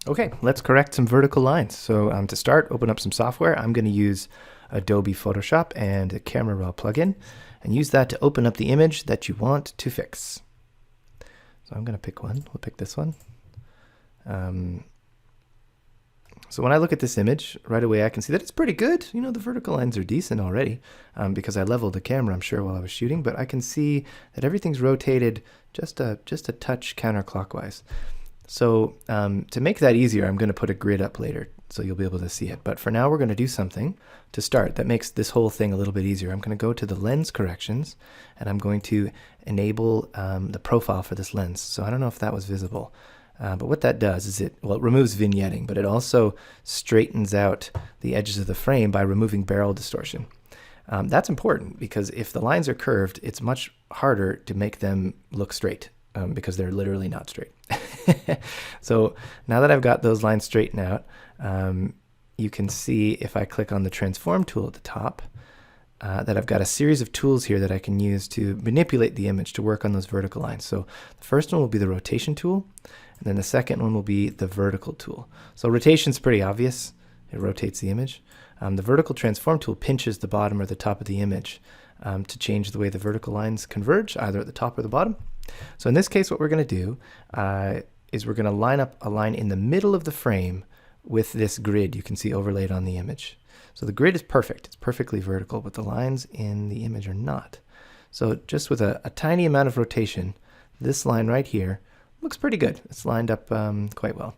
Okay, let's correct some vertical lines. So to start, open up some software. I'm going to use Adobe Photoshop and a Camera Raw plugin and use that to open up the image that you want to fix. So I'm going to pick one. We'll pick this one. So when I look at this image, right away I can see that it's pretty good. You know, the vertical lines are decent already because I leveled the camera, I'm sure, while I was shooting, but I can see that everything's rotated just a touch counterclockwise. So to make that easier, I'm going to put a grid up later so you'll be able to see it. But for now, we're going to do something to start that makes this whole thing a little bit easier. I'm going to go to the lens corrections and I'm going to enable the profile for this lens. So I don't know if that was visible. But what that does is it removes vignetting, but it also straightens out the edges of the frame by removing barrel distortion. That's important because if the lines are curved, it's much harder to make them look straight because they're literally not straight. So now that I've got those lines straightened out, you can see if I click on the transform tool at the top, that I've got a series of tools here that I can use to manipulate the image to work on those vertical lines. So the first one will be the rotation tool, and then the second one will be the vertical tool. So rotation's pretty obvious. It rotates the image. The vertical transform tool pinches the bottom or the top of the image to change the way the vertical lines converge, either at the top or the bottom. So in this case, what we're going to do is we're going to line up a line in the middle of the frame with this grid you can see overlaid on the image. So the grid is perfect. It's perfectly vertical, but the lines in the image are not. So just with a tiny amount of rotation, this line right here looks pretty good. It's lined up quite well.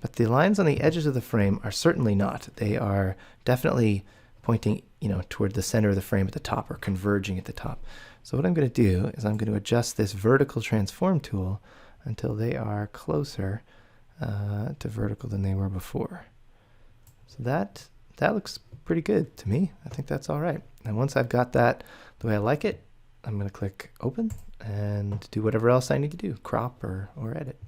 But the lines on the edges of the frame are certainly not. They are definitely pointing, toward the center of the frame at the top or converging at the top. So what I'm going to do is I'm going to adjust this vertical transform tool until they are closer to vertical than they were before. So that looks pretty good to me. I think that's all right. And once I've got that the way I like it, I'm going to click open and do whatever else I need to do, crop or edit.